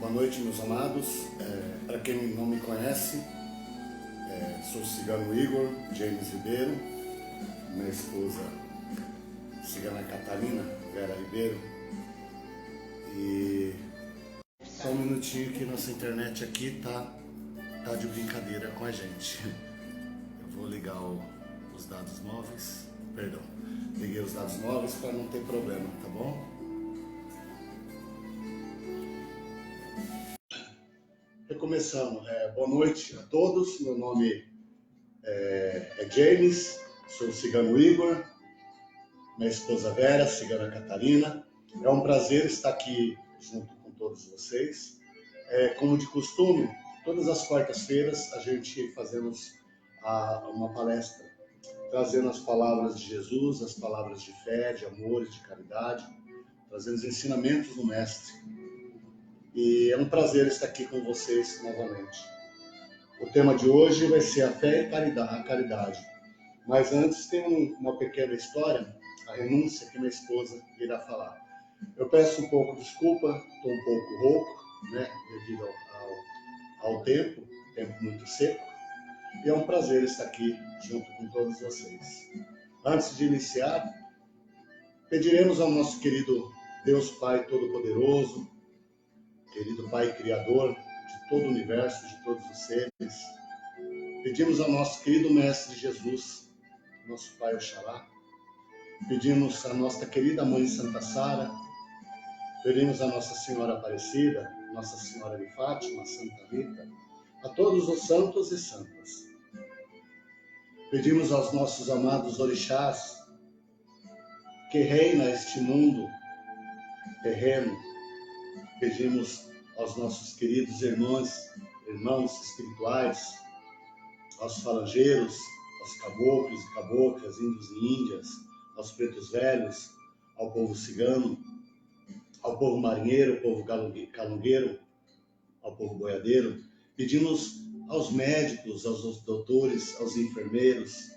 Boa noite, meus amados. Para quem não me conhece, sou o cigano Igor James Ribeiro, minha esposa cigana Catarina Vera Ribeiro. E só um minutinho que nossa internet aqui tá de brincadeira com a gente. Eu vou ligar os dados móveis, perdão, liguei os dados móveis para não ter problema, tá bom? Recomeçando, boa noite a todos, meu nome é James, sou o cigano Igor, minha esposa Vera, cigana Catarina. É um prazer estar aqui junto com todos vocês. Como de costume, todas as quartas-feiras a gente fazemos uma palestra, trazendo as palavras de Jesus, as palavras de fé, de amor e de caridade, trazendo os ensinamentos do Mestre. E é um prazer estar aqui com vocês novamente. O tema de hoje vai ser a fé e a caridade. Mas antes tem uma pequena história, a renúncia que minha esposa irá falar. Eu peço um pouco de desculpa, estou um pouco rouco, né, devido ao tempo muito seco. E é um prazer estar aqui junto com todos vocês. Antes de iniciar, pediremos ao nosso querido Deus Pai Todo-Poderoso, querido Pai Criador de todo o universo, de todos os seres. Pedimos ao nosso querido Mestre Jesus, nosso Pai Oxalá. Pedimos à nossa querida Mãe Santa Sara. Pedimos à Nossa Senhora Aparecida, Nossa Senhora de Fátima, Santa Rita, a todos os santos e santas. Pedimos aos nossos amados orixás, que reina este mundo terreno. Pedimos aos nossos queridos irmãos espirituais, aos falangeiros, aos caboclos e caboclas, índios e índias, aos pretos velhos, ao povo cigano, ao povo marinheiro, ao povo calungueiro, ao povo boiadeiro. Pedimos aos médicos, aos doutores, aos enfermeiros,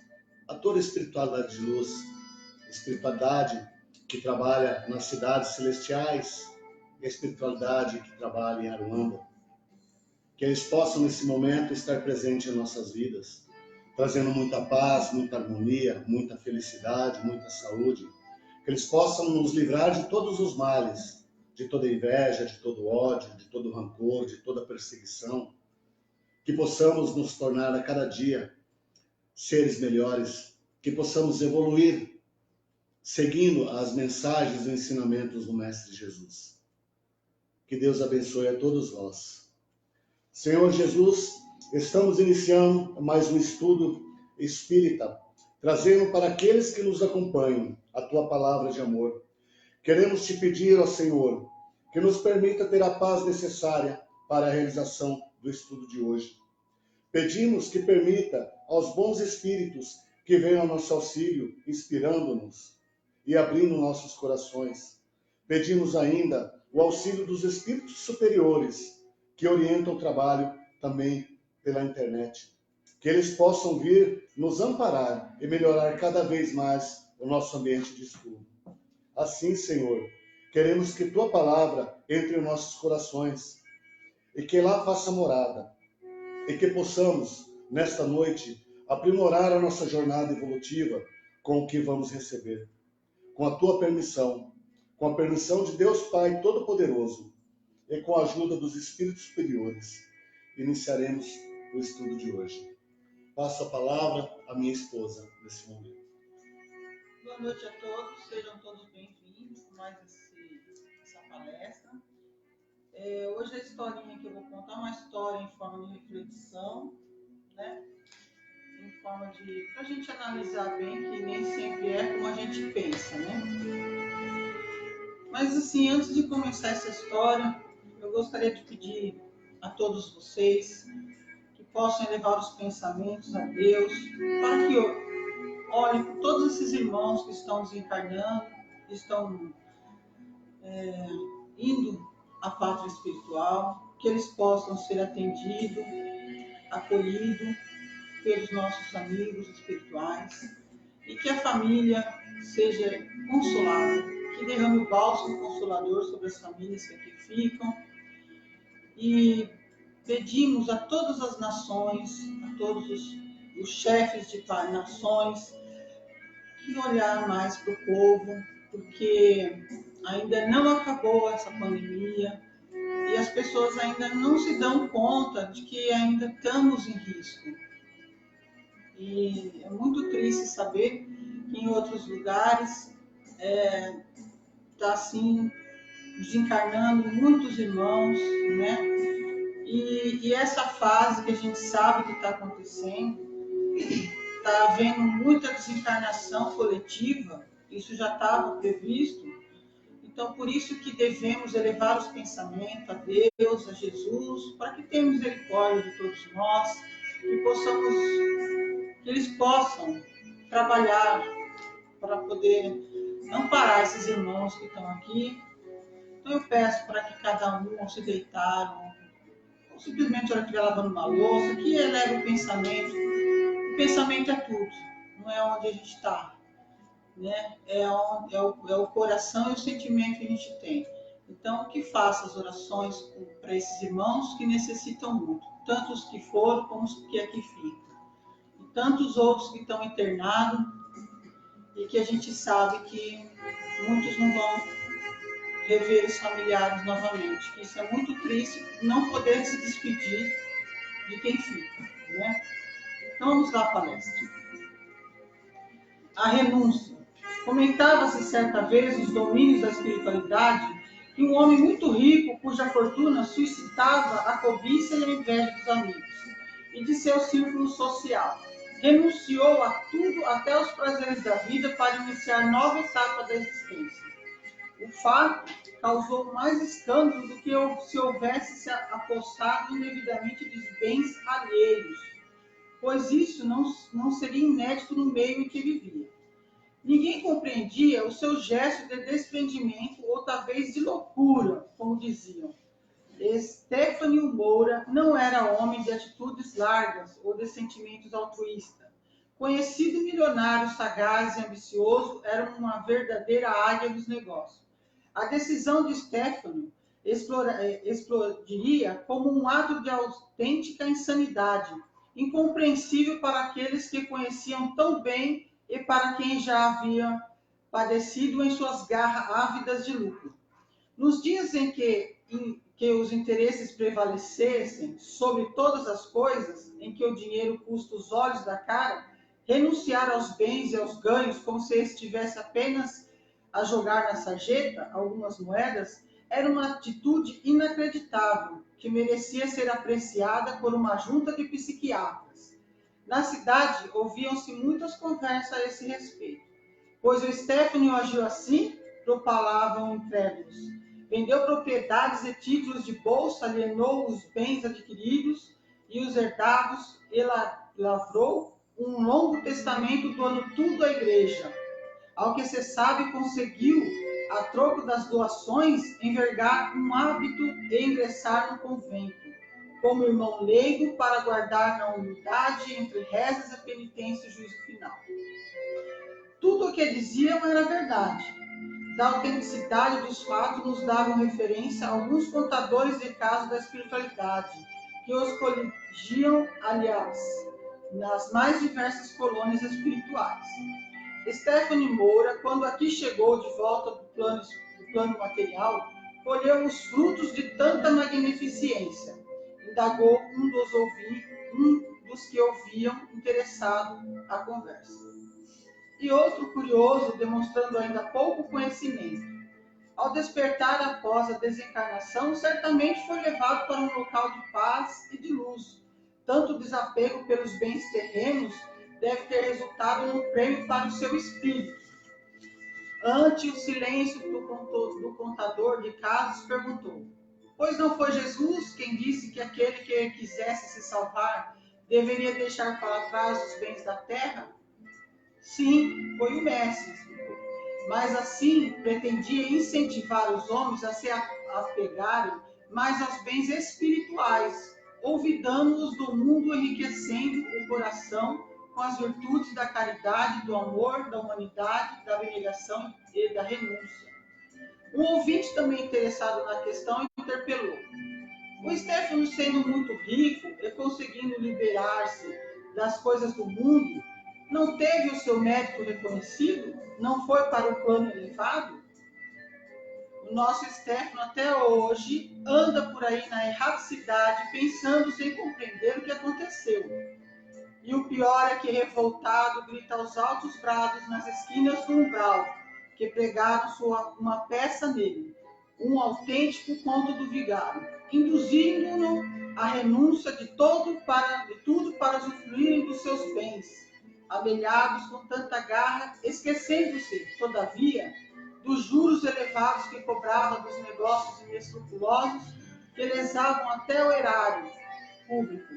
a toda a espiritualidade de luz, espiritualidade que trabalha nas cidades celestiais, e a espiritualidade que trabalha em Aruanda, que eles possam nesse momento estar presentes em nossas vidas, trazendo muita paz, muita harmonia, muita felicidade, muita saúde, que eles possam nos livrar de todos os males, de toda inveja, de todo ódio, de todo rancor, de toda perseguição, que possamos nos tornar a cada dia seres melhores, que possamos evoluir seguindo as mensagens e ensinamentos do Mestre Jesus. Que Deus abençoe a todos nós. Senhor Jesus, estamos iniciando mais um estudo espírita, trazendo para aqueles que nos acompanham a Tua palavra de amor. Queremos Te pedir, ó Senhor, que nos permita ter a paz necessária para a realização do estudo de hoje. Pedimos que permita aos bons espíritos que venham ao nosso auxílio, inspirando-nos e abrindo nossos corações. Pedimos ainda o auxílio dos espíritos superiores que orientam o trabalho também pela internet. Que eles possam vir nos amparar e melhorar cada vez mais o nosso ambiente de estudo. Assim, Senhor, queremos que Tua palavra entre em nossos corações e que lá faça morada. E que possamos, nesta noite, aprimorar a nossa jornada evolutiva com o que vamos receber. Com a Tua permissão, com a permissão de Deus Pai Todo-Poderoso e com a ajuda dos Espíritos Superiores, iniciaremos o estudo de hoje. Passo a palavra à minha esposa nesse momento. Boa noite a todos, sejam todos bem-vindos a mais essa palestra. Hoje a historinha que eu vou contar é uma história em forma de reflexão, né? Em forma de... para a gente analisar bem, que nem sempre é como a gente pensa, né? Mas assim, antes de começar essa história, eu gostaria de pedir a todos vocês que possam elevar os pensamentos a Deus, para que olhem por todos esses irmãos que estão desencarnando, que estão indo à pátria espiritual, que eles possam ser atendidos, acolhidos pelos nossos amigos espirituais, e que a família seja consolada, que derrame o bálsamo consolador sobre as famílias que aqui ficam, e pedimos a todas as nações, a todos os chefes de nações, que olhar mais para o povo, porque ainda não acabou essa pandemia e as pessoas ainda não se dão conta de que ainda estamos em risco. E é muito triste saber que em outros lugares está assim desencarnando muitos irmãos, né? E essa fase que a gente sabe que está acontecendo, está havendo muita desencarnação coletiva, isso já estava previsto. Então, por isso que devemos elevar os pensamentos a Deus, a Jesus, para que tenha misericórdia de todos nós, que eles possam trabalhar para poder amparar esses irmãos que estão aqui. Então, eu peço para que cada um, ao se deitar, ou simplesmente, na hora que estiver lavando uma louça, que eleve o pensamento. O pensamento é tudo, não é onde a gente está. Né? É o coração e o sentimento que a gente tem. Então, que faça as orações para esses irmãos que necessitam muito, tanto os que foram como os que aqui ficam, e tantos outros que estão internados e que a gente sabe que muitos não vão rever os familiares novamente, que isso é muito triste, não poder se despedir de quem fica. Né? Então, vamos lá, palestra. A renúncia. Comentava-se certa vez nos domínios da espiritualidade que um homem muito rico, cuja fortuna suscitava a cobiça e a inveja dos amigos e de seu círculo social, renunciou a tudo, até os prazeres da vida, para iniciar nova etapa da existência. O fato causou mais escândalo do que se houvesse se apossado indevidamente dos bens alheios, pois isso não seria inédito no meio em que vivia. Ninguém compreendia o seu gesto de desprendimento ou talvez de loucura, como diziam. Estefânio Moura não era homem de atitudes largas ou de sentimentos altruístas. Conhecido milionário, sagaz e ambicioso, era uma verdadeira águia dos negócios. A decisão de Stefânio explodiria como um ato de autêntica insanidade, incompreensível para aqueles que conheciam tão bem e para quem já havia padecido em suas garras ávidas de lucro. Nos dias em que os interesses prevalecessem sobre todas as coisas, em que o dinheiro custa os olhos da cara, renunciar aos bens e aos ganhos como se estivesse apenas a jogar na sarjeta algumas moedas, era uma atitude inacreditável, que merecia ser apreciada por uma junta de psiquiatras. Na cidade, ouviam-se muitas conversas a esse respeito. Pois o Stefânio agiu assim, propalavam incrédulos. Vendeu propriedades e títulos de bolsa, alienou os bens adquiridos e os herdados, e lavrou um longo testamento doando tudo à igreja. Ao que se sabe, conseguiu, a troco das doações, envergar um hábito e ingressar no convento, como irmão leigo, para guardar na humildade entre rezas e penitência e juízo final. Tudo o que diziam era verdade. Da autenticidade dos fatos nos davam referência a alguns contadores de casos da espiritualidade, que os coligiam, aliás, nas mais diversas colônias espirituais. Stefânio Moura, quando aqui chegou de volta do plano material, colheu os frutos de tanta magnificência. Indagou um dos que ouviam interessado a conversa. E outro curioso, demonstrando ainda pouco conhecimento. Ao despertar após a desencarnação, certamente foi levado para um local de paz e de luz. Tanto o desapego pelos bens terrenos deve ter resultado num prêmio para o seu espírito. Ante o silêncio do contador de casos, perguntou: pois não foi Jesus quem disse que aquele que quisesse se salvar deveria deixar para trás os bens da terra? Sim, foi o mestre, mas assim pretendia incentivar os homens a se apegarem mais aos bens espirituais, olvidando-os do mundo, enriquecendo o coração com as virtudes da caridade, do amor, da humanidade, da abnegação e da renúncia. Um ouvinte também interessado na questão interpelou: O Stefano, sendo muito rico e conseguindo liberar-se das coisas do mundo, não teve o seu mérito reconhecido? Não foi para o plano elevado? O nosso Stefano até hoje anda por aí na erraticidade, pensando sem compreender o que aconteceu. E o pior é que, revoltado, grita aos altos brados nas esquinas do umbral, que pregaram uma peça nele, um autêntico conto do vigário, induzindo-no à renúncia de tudo para usufruírem dos seus bens, abelhados com tanta garra, esquecendo-se, todavia, dos juros elevados que cobrava dos negócios inescrupulosos que lesavam até o erário público.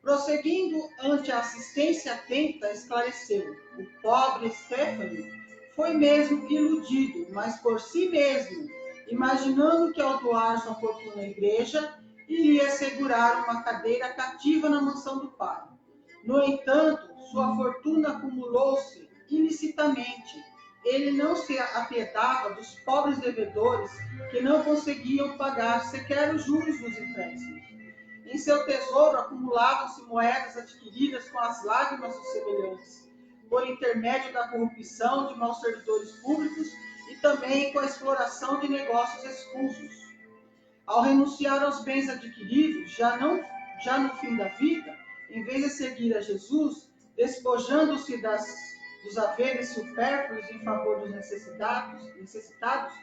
Prosseguindo ante a assistência atenta, esclareceu: o pobre Stefano foi mesmo iludido, mas por si mesmo, imaginando que ao doar sua fortuna à igreja, iria assegurar uma cadeira cativa na mansão do pai. No entanto, sua fortuna acumulou-se ilicitamente. Ele não se apiedava dos pobres devedores que não conseguiam pagar sequer os juros dos empréstimos. Em seu tesouro acumulavam-se moedas adquiridas com as lágrimas dos semelhantes, por intermédio da corrupção de maus servidores públicos e também com a exploração de negócios escusos. Ao renunciar aos bens adquiridos, já no fim da vida, em vez de seguir a Jesus, despojando-se dos haveres supérfluos em favor dos necessitados,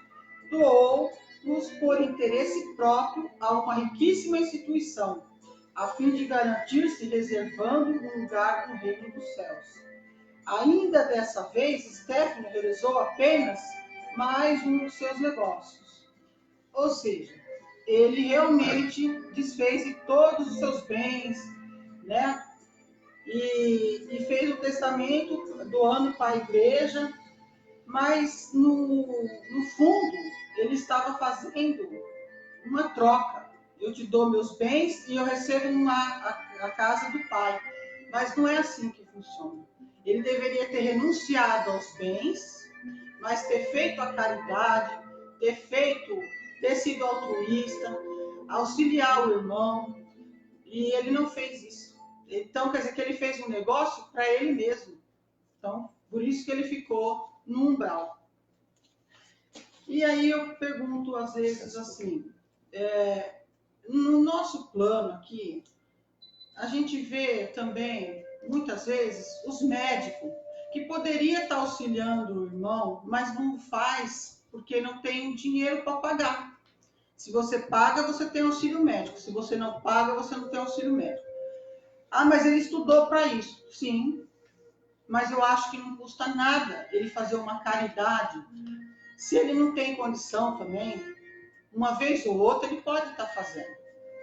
doou-os por interesse próprio a uma riquíssima instituição, a fim de garantir-se reservando um lugar no reino dos céus. Ainda dessa vez, Stefano realizou apenas mais um dos seus negócios. Ou seja, ele realmente desfez de todos os seus bens, né? E fez o testamento doando para a igreja, mas no fundo ele estava fazendo uma troca. Eu te dou meus bens e eu recebo a casa do pai. Mas não é assim que funciona. Ele deveria ter renunciado aos bens, mas ter feito a caridade, ter sido altruísta, auxiliar o irmão, e ele não fez isso. Então, quer dizer que ele fez um negócio para ele mesmo. Então, por isso que ele ficou no umbral. E aí eu pergunto às vezes assim, no nosso plano aqui, a gente vê também, muitas vezes, os médicos, que poderia estar auxiliando o irmão, mas não faz porque não tem dinheiro para pagar. Se você paga, você tem auxílio médico. Se você não paga, você não tem auxílio médico. Ah, mas ele estudou para isso. Sim, mas eu acho que não custa nada ele fazer uma caridade. Se ele não tem condição também, uma vez ou outra ele pode estar fazendo.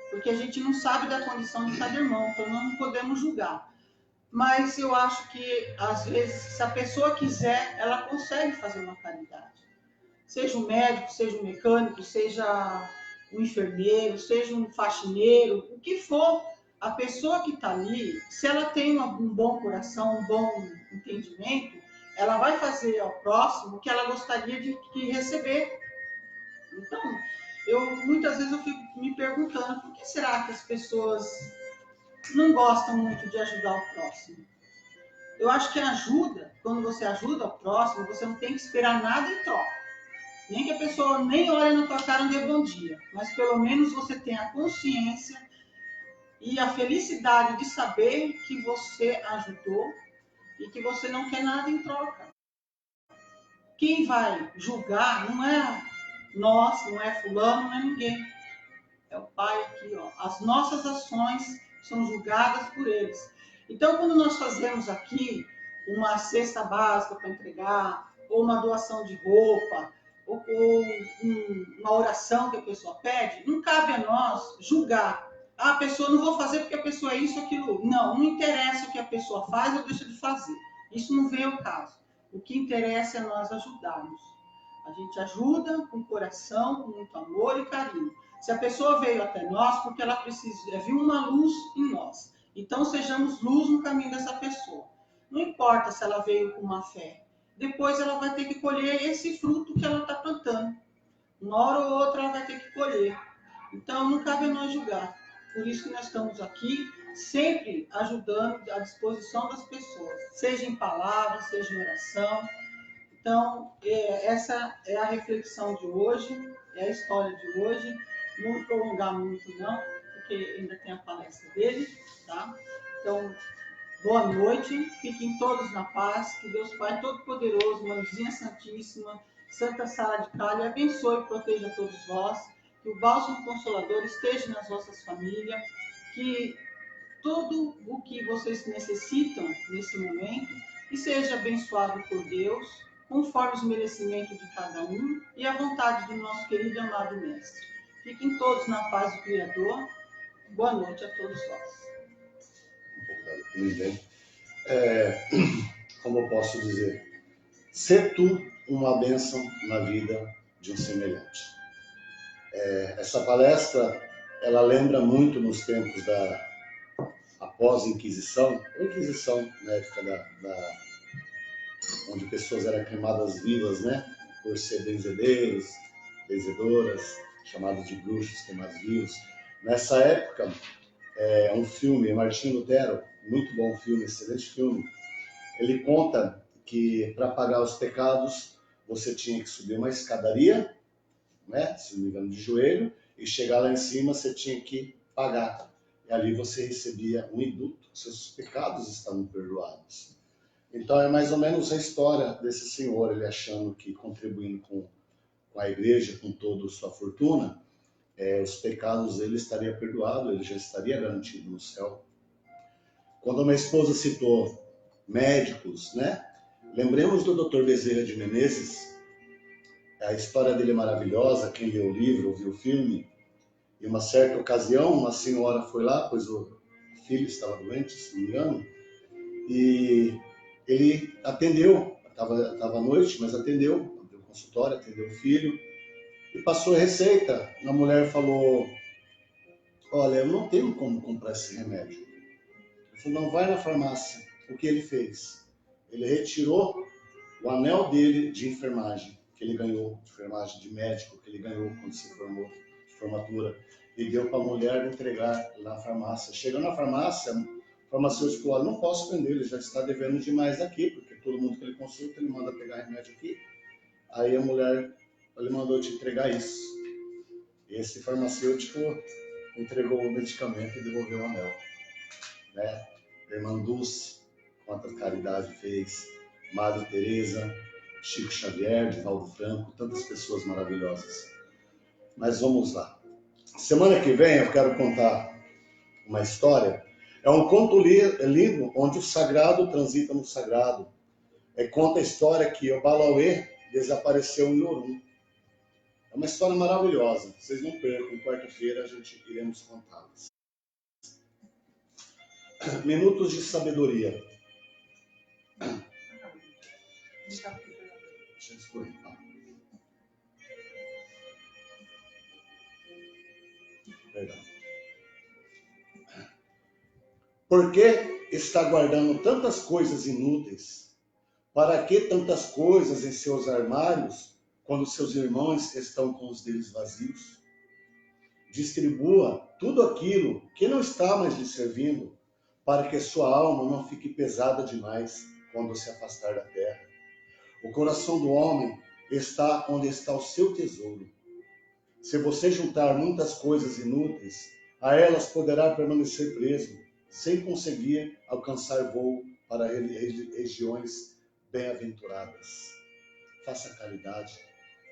Porque a gente não sabe da condição de cada irmão, então não podemos julgar. Mas eu acho que, às vezes, se a pessoa quiser, ela consegue fazer uma caridade. Seja um médico, seja um mecânico, seja um enfermeiro, seja um faxineiro, o que for, a pessoa que está ali, se ela tem um bom coração, um bom entendimento, ela vai fazer ao próximo o que ela gostaria de receber. Então, muitas vezes eu fico me perguntando, por que será que as pessoas não gostam muito de ajudar o próximo? Eu acho que ajuda, quando você ajuda o próximo, você não tem que esperar nada em troca. Nem que a pessoa nem olhe na tua cara e dê bom dia, mas pelo menos você tem a consciência e a felicidade de saber que você ajudou e que você não quer nada em troca. Quem vai julgar não é nós, não é fulano, não é ninguém. É o Pai aqui, ó. As nossas ações são julgadas por eles. Então, quando nós fazemos aqui uma cesta básica para entregar, ou uma doação de roupa, ou uma oração que a pessoa pede, não cabe a nós julgar. Ah, a pessoa não vou fazer porque a pessoa é isso, aquilo. Não interessa o que a pessoa faz ou deixa de fazer. Isso não vem ao caso. O que interessa é nós ajudarmos. A gente ajuda com coração, com muito amor e carinho. Se a pessoa veio até nós, porque ela viu uma luz em nós. Então, sejamos luz no caminho dessa pessoa. Não importa se ela veio com uma fé. Depois ela vai ter que colher esse fruto que ela está plantando. Uma hora ou outra ela vai ter que colher. Então, não cabe a nós julgar. Por isso que nós estamos aqui, sempre ajudando à disposição das pessoas, seja em palavras, seja em oração. Então, essa é a reflexão de hoje, é a história de hoje. Não vou prolongar muito, não, porque ainda tem a palestra dele, tá? Então, boa noite, fiquem todos na paz, que Deus Pai Todo-Poderoso, Mãezinha Santíssima, Santa Sara de Cali, abençoe e proteja todos vós, que o bálsamo consolador esteja nas vossas famílias, que tudo o que vocês necessitam nesse momento e seja abençoado por Deus, conforme os merecimentos de cada um e a vontade do nosso querido e amado Mestre. Fiquem todos na paz do Criador. Boa noite a todos nós. Muito bem. Como eu posso dizer? Ser tu uma bênção na vida de um semelhante. Essa palestra, ela lembra muito nos tempos após a Inquisição, a Inquisição na época onde pessoas eram queimadas vivas, né, por ser benzedeiros, benzedoras, chamados de bruxos, queimados vivos. Nessa época, um filme, Martinho Lutero, muito bom filme, excelente filme, ele conta que para pagar os pecados você tinha que subir uma escadaria, né, se não me engano, de joelho, e chegar lá em cima você tinha que pagar. E ali você recebia um induto, seus pecados estavam perdoados. Então é mais ou menos a história desse senhor, ele achando que contribuindo com a igreja, com toda a sua fortuna, os pecados dele estariam perdoados, ele já estaria garantido no céu. Quando a minha esposa citou médicos, né? Lembremos do Dr. Bezerra de Menezes. A história dele é maravilhosa, quem leu o livro, ouviu o filme. Em uma certa ocasião, uma senhora foi lá, pois o filho estava doente, se não me engano, e ele atendeu, estava à noite, mas atendeu, abriu o consultório, atendeu o filho, e passou a receita. A mulher falou, olha, eu não tenho como comprar esse remédio. Ele falou, não, vai na farmácia. O que ele fez? Ele retirou o anel dele de enfermagem, que ele ganhou, de enfermagem, de médico, que ele ganhou quando se formou, de formatura, e deu para a mulher entregar na farmácia. Chegou na farmácia, o farmacêutico falou, não posso vender, ele já está devendo demais aqui, porque todo mundo que ele consulta, ele manda pegar remédio aqui. Aí a mulher, ele mandou te entregar isso. Esse farmacêutico entregou o medicamento e devolveu o anel. Né? Irmã Dulce, quanta caridade fez, Madre Teresa, Chico Xavier, Divaldo Franco, tantas pessoas maravilhosas. Mas vamos lá. Semana que vem eu quero contar uma história. É um conto lindo onde o sagrado transita no sagrado. Conta a história que o Balauê desapareceu em Lorum. É uma história maravilhosa. Vocês não percam, quarta-feira a gente iremos contá-las. Minutos de sabedoria. Deixa eu escolher. Perdão. Por que está guardando tantas coisas inúteis? Para que tantas coisas em seus armários, quando seus irmãos estão com os deles vazios? Distribua tudo aquilo que não está mais lhe servindo, para que sua alma não fique pesada demais quando se afastar da terra. O coração do homem está onde está o seu tesouro. Se você juntar muitas coisas inúteis, a elas poderá permanecer preso, sem conseguir alcançar voo para regiões bem-aventuradas. Faça caridade.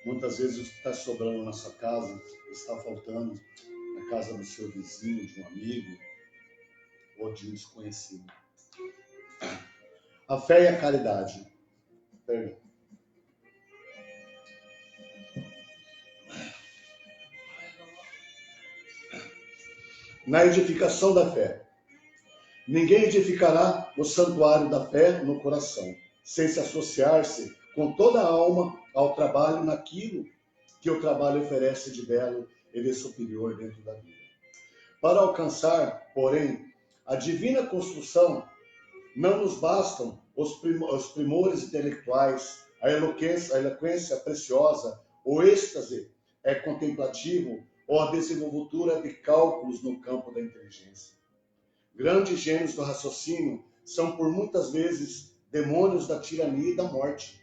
Muitas vezes o que está sobrando na sua casa está faltando na casa do seu vizinho, de um amigo ou de um desconhecido. A fé e a caridade. Perdão. Na edificação da fé. Ninguém edificará o santuário da fé no coração, sem se associar-se com toda a alma ao trabalho naquilo que o trabalho oferece de belo e de superior dentro da vida. Para alcançar, porém, a divina construção, não nos bastam os primores intelectuais, a eloquência preciosa, o êxtase contemplativo ou a desenvoltura de cálculos no campo da inteligência. Grandes gênios do raciocínio são por muitas vezes demônios da tirania e da morte.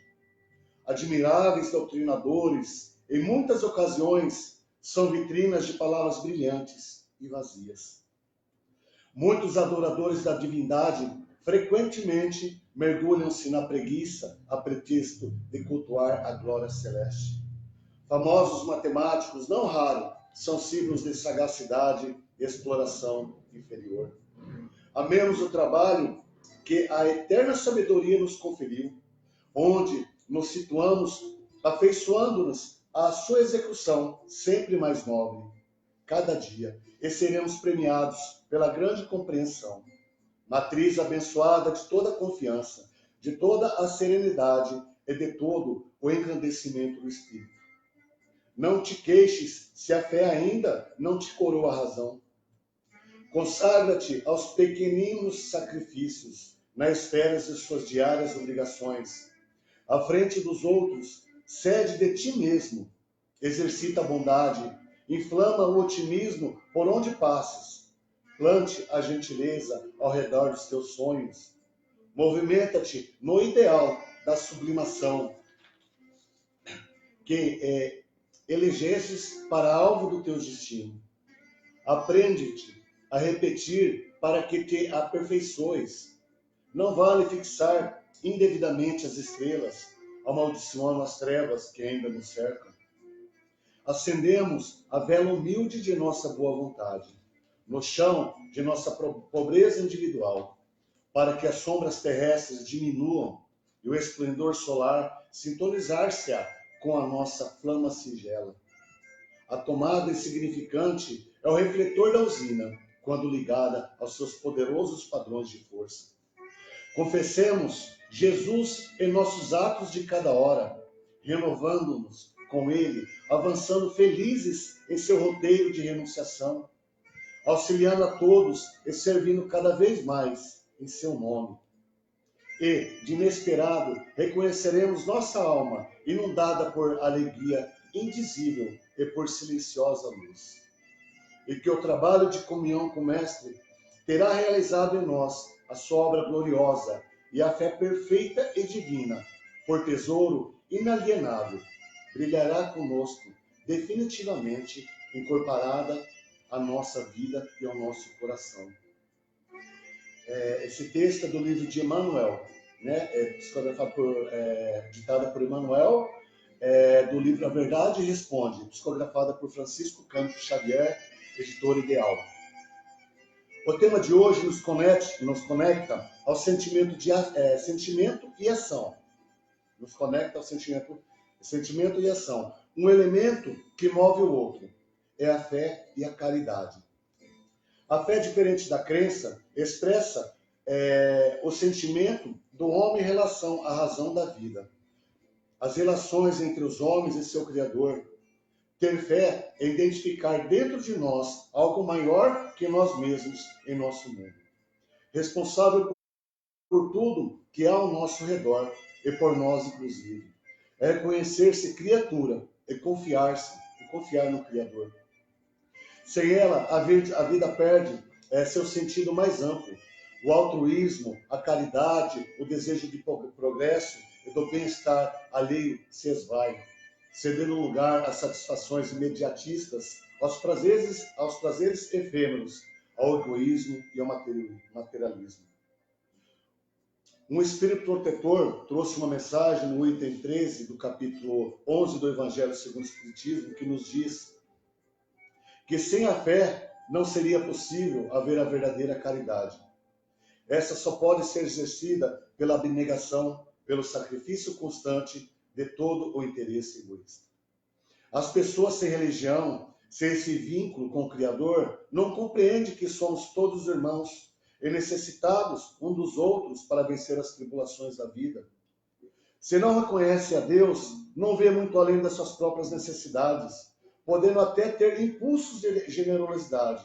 Admiráveis doutrinadores, em muitas ocasiões, são vitrinas de palavras brilhantes e vazias. Muitos adoradores da divindade frequentemente mergulham-se na preguiça a pretexto de cultuar a glória celeste. Famosos matemáticos, não raro, são signos de sagacidade e exploração inferior. Amemos o trabalho que a eterna sabedoria nos conferiu, onde nos situamos afeiçoando-nos à sua execução sempre mais nobre, cada dia, e seremos premiados pela grande compreensão. Matriz abençoada de toda a confiança, de toda a serenidade e de todo o engrandecimento do Espírito. Não te queixes se a fé ainda não te coroa a razão. Consagra-te aos pequeninos sacrifícios na esfera de suas diárias obrigações. À frente dos outros, cede de ti mesmo, exercita a bondade, inflama o otimismo por onde passes, plante a gentileza ao redor dos teus sonhos, movimenta-te no ideal da sublimação que elegestes para alvo do teu destino. Aprende-te a repetir para que te aperfeiçoes. Não vale fixar indevidamente as estrelas, amaldiçoando as trevas que ainda nos cercam. Acendemos a vela humilde de nossa boa vontade, no chão de nossa pobreza individual, para que as sombras terrestres diminuam e o esplendor solar sintonizar-se-á com a nossa flama singela. A tomada insignificante é o refletor da usina, quando ligada aos seus poderosos padrões de força. Confessemos Jesus em nossos atos de cada hora, renovando-nos com Ele, avançando felizes em seu roteiro de renunciação, auxiliando a todos e servindo cada vez mais em seu nome. E, de inesperado, reconheceremos nossa alma inundada por alegria indizível e por silenciosa luz. E que o trabalho de comunhão com o Mestre terá realizado em nós a sua obra gloriosa e a fé perfeita e divina, por tesouro inalienável, brilhará conosco definitivamente incorporada à nossa vida e ao nosso coração. Esse texto é do livro de Emmanuel, né? Ditada por Emmanuel, do livro A Verdade Responde, psicografada por Francisco Cândido Xavier, editor Ideal. O tema de hoje nos conecta ao sentimento e ação. Nos conecta ao sentimento e ação. Um elemento que move o outro é a fé e a caridade. A fé, diferente da crença, expressa o sentimento do homem em relação à razão da vida, as relações entre os homens e seu Criador. Ter fé é identificar dentro de nós algo maior que nós mesmos em nosso mundo, responsável por tudo que há ao nosso redor e por nós, inclusive. É reconhecer-se criatura e confiar no Criador. Sem ela, a vida perde seu sentido mais amplo. O altruísmo, a caridade, o desejo de progresso e do bem-estar alheio se esvai, cedendo lugar às satisfações imediatistas, aos prazeres efêmeros, ao egoísmo e ao materialismo. Um espírito protetor trouxe uma mensagem no item 13 do capítulo 11 do Evangelho segundo o Espiritismo, que nos diz que sem a fé não seria possível haver a verdadeira caridade. Essa só pode ser exercida pela abnegação, pelo sacrifício constante de todo o interesse egoísta. As pessoas sem religião, sem esse vínculo com o Criador, não compreendem que somos todos irmãos e necessitados um dos outros para vencer as tribulações da vida. Se não reconhece a Deus, não vê muito além das suas próprias necessidades, podendo até ter impulsos de generosidade,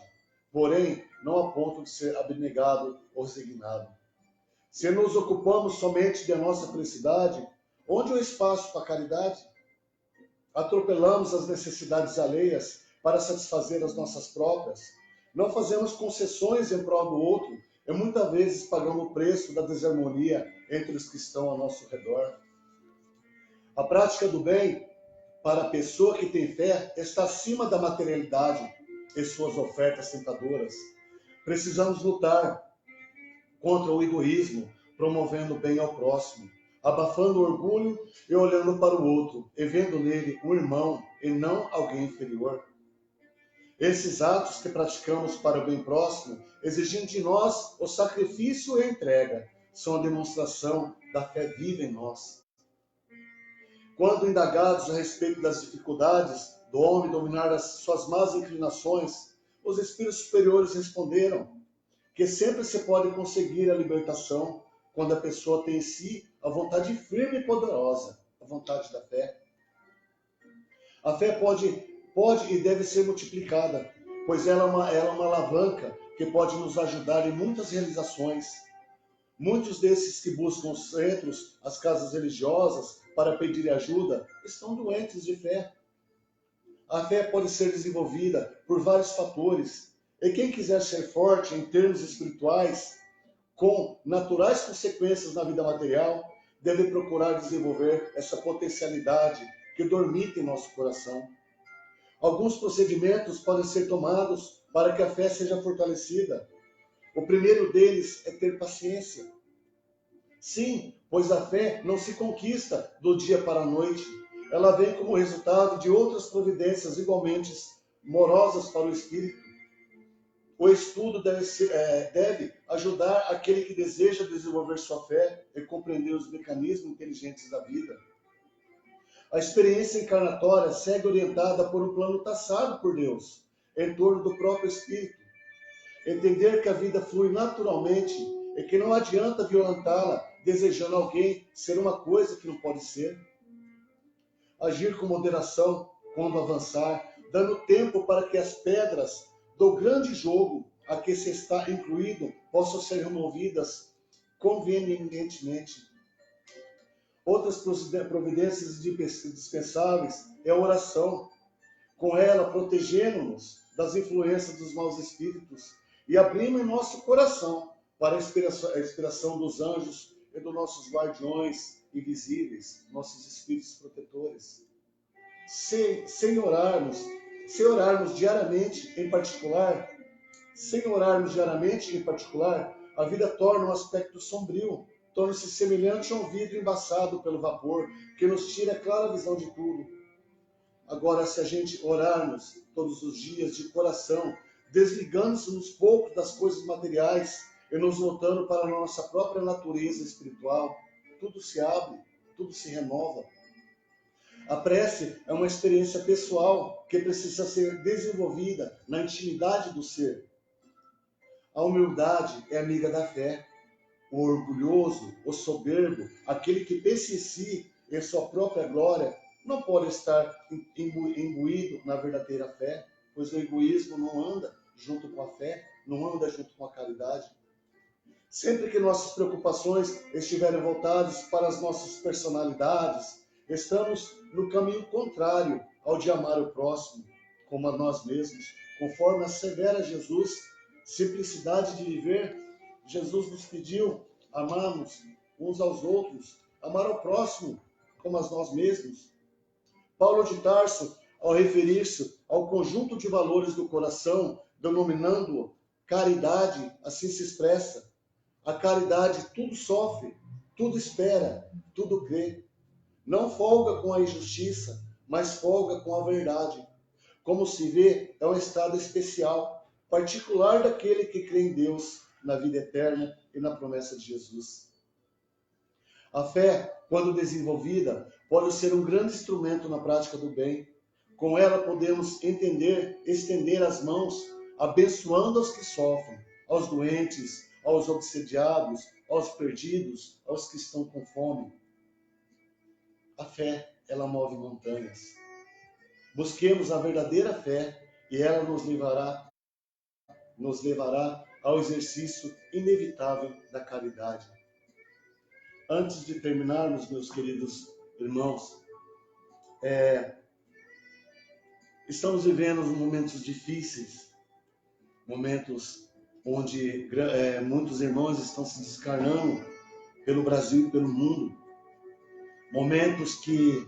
porém não a ponto de ser abnegado ou resignado. Se nos ocupamos somente da nossa felicidade, onde é o espaço para a caridade? Atropelamos as necessidades alheias, para satisfazer as nossas próprias. Não fazemos concessões em prol do outro e muitas vezes pagamos o preço da desarmonia entre os que estão ao nosso redor. A prática do bem, para a pessoa que tem fé, está acima da materialidade e suas ofertas tentadoras. Precisamos lutar contra o egoísmo, promovendo o bem ao próximo, abafando o orgulho e olhando para o outro, e vendo nele um irmão e não alguém inferior. Esses atos que praticamos para o bem próximo, exigindo de nós o sacrifício e a entrega, são a demonstração da fé viva em nós. Quando indagados a respeito das dificuldades do homem dominar as suas más inclinações, os espíritos superiores responderam que sempre se pode conseguir a libertação quando a pessoa tem em si a vontade firme e poderosa, a vontade da fé. A fé pode e deve ser multiplicada, pois ela é uma alavanca que pode nos ajudar em muitas realizações. Muitos desses que buscam os centros, as casas religiosas, para pedir ajuda, estão doentes de fé. A fé pode ser desenvolvida por vários fatores, e quem quiser ser forte em termos espirituais, com naturais consequências na vida material, deve procurar desenvolver essa potencialidade que dormita em nosso coração. Alguns procedimentos podem ser tomados para que a fé seja fortalecida. O primeiro deles é ter paciência. Sim, pois a fé não se conquista do dia para a noite. Ela vem como resultado de outras providências igualmente morosas para o espírito. O estudo deve ajudar aquele que deseja desenvolver sua fé e compreender os mecanismos inteligentes da vida. A experiência encarnatória segue orientada por um plano traçado por Deus, em torno do próprio espírito. Entender que a vida flui naturalmente e que não adianta violentá-la desejando alguém ser uma coisa que não pode ser. Agir com moderação quando avançar, dando tempo para que as pedras do grande jogo a que se está incluído possam ser removidas convenientemente. Outras providências indispensáveis é a oração, com ela protegendo-nos das influências dos maus espíritos e abrindo em nosso coração para a inspiração dos anjos e dos nossos guardiões invisíveis, nossos espíritos protetores. Sem orarmos diariamente em particular, a vida torna um aspecto sombrio, torna-se semelhante a um vidro embaçado pelo vapor, que nos tira a clara visão de tudo. Agora, se a gente orarmos todos os dias de coração, desligando-se uns poucos das coisas materiais e nos voltando para a nossa própria natureza espiritual, tudo se abre, tudo se renova. A prece é uma experiência pessoal que precisa ser desenvolvida na intimidade do ser. A humildade é amiga da fé. O orgulhoso, o soberbo, aquele que pensa em si, em sua própria glória, não pode estar imbuído na verdadeira fé, pois o egoísmo não anda junto com a fé, não anda junto com a caridade. Sempre que nossas preocupações estiverem voltadas para as nossas personalidades, estamos no caminho contrário ao de amar o próximo, como a nós mesmos, conforme assevera Jesus. Simplicidade de viver, Jesus nos pediu amarmos uns aos outros, amar ao próximo como a nós mesmos. Paulo de Tarso, ao referir-se ao conjunto de valores do coração, denominando-o caridade, assim se expressa: a caridade tudo sofre, tudo espera, tudo crê. Não folga com a injustiça, mas folga com a verdade. Como se vê, é um estado especial, particular daquele que crê em Deus, na vida eterna e na promessa de Jesus. A fé, quando desenvolvida, pode ser um grande instrumento na prática do bem. Com ela podemos estender as mãos, abençoando aos que sofrem, aos doentes, aos obsediados, aos perdidos, aos que estão com fome. A fé, ela move montanhas. Busquemos a verdadeira fé e ela nos levará ao exercício inevitável da caridade. Antes de terminarmos, meus queridos irmãos, Estamos vivendo momentos difíceis, momentos onde muitos irmãos estão se descarnando pelo Brasil e pelo mundo, momentos que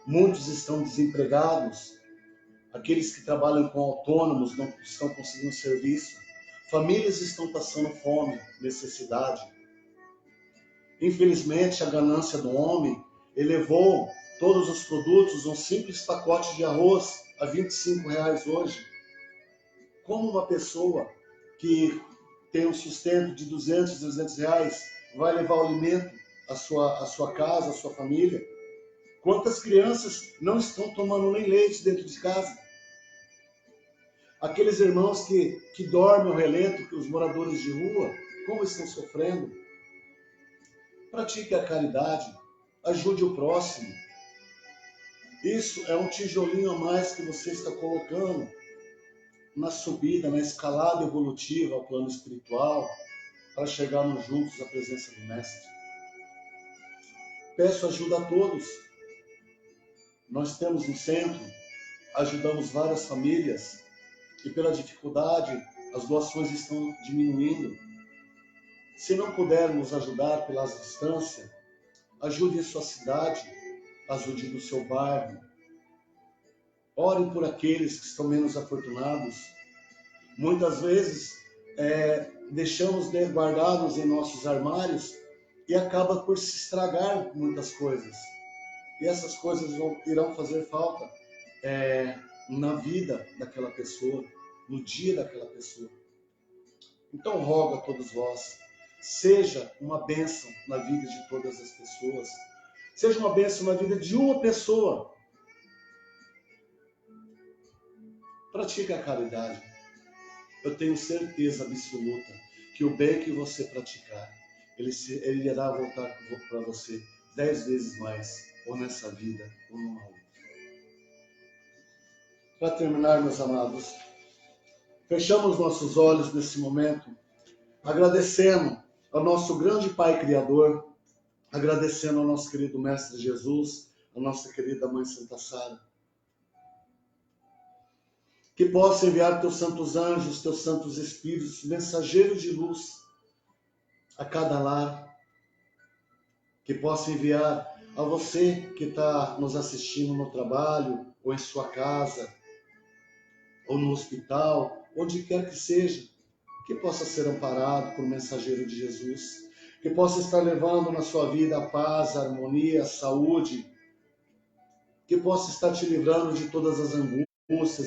muitos estão desempregados, aqueles que trabalham com autônomos não estão conseguindo serviço, famílias estão passando fome, necessidade. Infelizmente, a ganância do homem elevou todos os produtos, um simples pacote de arroz a R$ 25 hoje. Como uma pessoa que tem um sustento de R$ 200 vai levar o alimento à sua casa, à sua família? Quantas crianças não estão tomando nem leite dentro de casa? Aqueles irmãos que dormem ao relento, que os moradores de rua, como estão sofrendo? Pratique a caridade, ajude o próximo. Isso é um tijolinho a mais que você está colocando na subida, na escalada evolutiva ao plano espiritual, para chegarmos juntos à presença do Mestre. Peço ajuda a todos. Nós temos um centro, ajudamos várias famílias e pela dificuldade as doações estão diminuindo. Se não pudermos ajudar pela distância, ajude em sua cidade, ajude no seu bairro. Orem por aqueles que estão menos afortunados. Muitas vezes deixamos guardados em nossos armários e acaba por se estragar muitas coisas. E essas coisas irão fazer falta na vida daquela pessoa, no dia daquela pessoa. Então rogo a todos vós, seja uma bênção na vida de todas as pessoas, seja uma bênção na vida de uma pessoa. Pratique a caridade. Eu tenho certeza absoluta que o bem que você praticar, ele irá voltar para você 10 vezes mais, ou nessa vida, ou numa outra. Para terminar, meus amados, fechamos nossos olhos nesse momento, agradecendo ao nosso grande Pai Criador, agradecendo ao nosso querido Mestre Jesus, a nossa querida Mãe Santa Sara. Que possa enviar teus santos anjos, teus santos espíritos, mensageiros de luz a cada lar. Que possa enviar a você que está nos assistindo no trabalho, ou em sua casa, ou no hospital, onde quer que seja, que possa ser amparado por mensageiro de Jesus, que possa estar levando na sua vida a paz, a harmonia, a saúde, que possa estar te livrando de todas as angústias,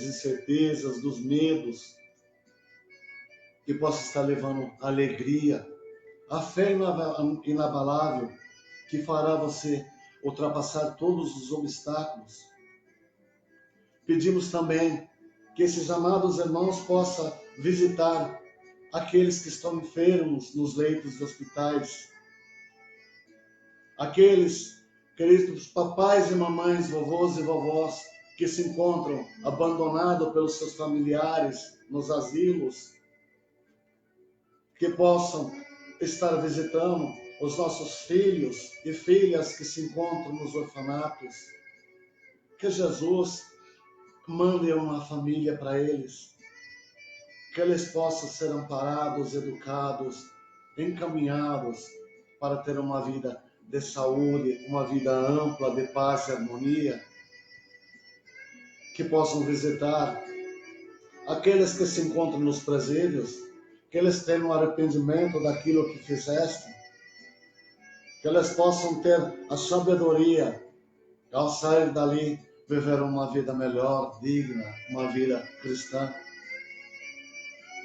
incertezas, dos medos, que possa estar levando a alegria, a fé inabalável, que fará você ultrapassar todos os obstáculos. Pedimos também que esses amados irmãos possam visitar aqueles que estão enfermos nos leitos de hospitais, aqueles queridos papais e mamães, vovôs e vovós, que se encontram abandonados pelos seus familiares nos asilos, que possam estar visitando os nossos filhos e filhas que se encontram nos orfanatos. Que Jesus mande uma família para eles, que eles possam ser amparados, educados, encaminhados para ter uma vida de saúde, uma vida ampla de paz e harmonia. Que possam visitar aqueles que se encontram nos presídios, que eles tenham arrependimento daquilo que fizeste, que eles possam ter a sabedoria, ao sair dali, viver uma vida melhor, digna, uma vida cristã.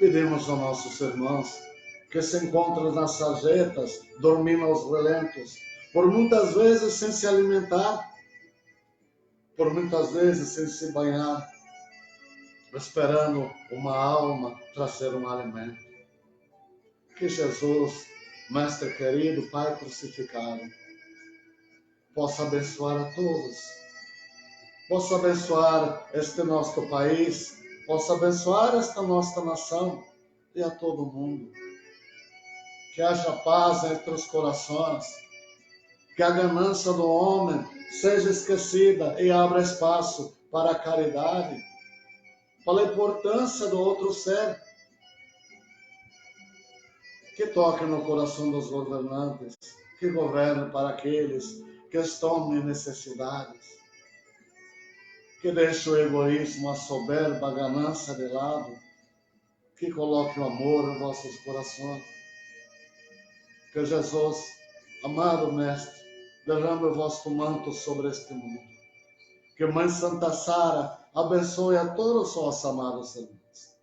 Pedimos aos nossos irmãos que se encontram nas sarjetas, dormindo aos relentos, por muitas vezes sem se alimentar, por muitas vezes sem se banhar, esperando uma alma trazer um alimento. Que Jesus, Mestre querido, Pai crucificado, possa abençoar a todos, possa abençoar este nosso país, possa abençoar esta nossa nação e a todo mundo. Que haja paz entre os corações, que a ganância do homem seja esquecida e abra espaço para a caridade, Fala a importância do outro ser. Que toque no coração dos governantes, que governe para aqueles que estão em necessidades, que deixe o egoísmo, a soberba, a ganância de lado, que coloque o amor em vossos corações. Que Jesus, amado Mestre, derrame o vosso manto sobre este mundo. Que Mãe Santa Sara abençoe a todos os vossos amados irmãos.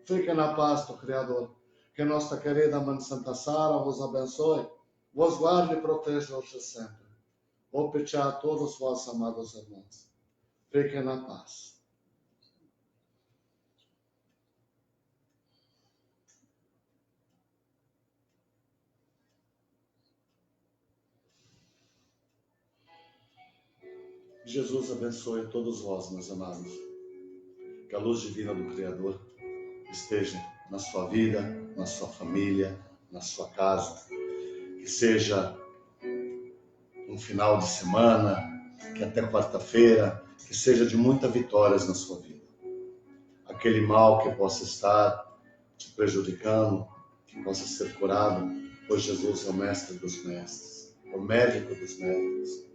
Fiquem na paz do Criador. Que nossa querida Mãe Santa Sara vos abençoe, vos guarde e proteja hoje sempre. Vou pedir a todos os vossos amados irmãos. Fiquem na paz. Jesus abençoe todos vós, meus amados. Que a luz divina do Criador esteja na sua vida, na sua família, na sua casa. Que seja um final de semana, que até quarta-feira, que seja de muitas vitórias na sua vida. Aquele mal que possa estar te prejudicando, que possa ser curado, pois Jesus é o Mestre dos Mestres, o Médico dos Médicos.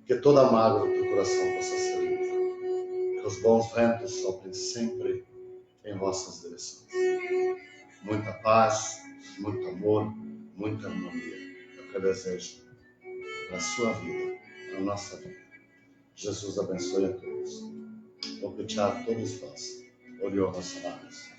Que toda mágoa do teu coração possa ser limpa. Que os bons ventos soprem sempre em vossas direções. Muita paz, muito amor, muita harmonia. É o que eu desejo para a sua vida, para a nossa vida. Jesus abençoe a todos. Vou pedir a todos vós. Oriol Rossalares.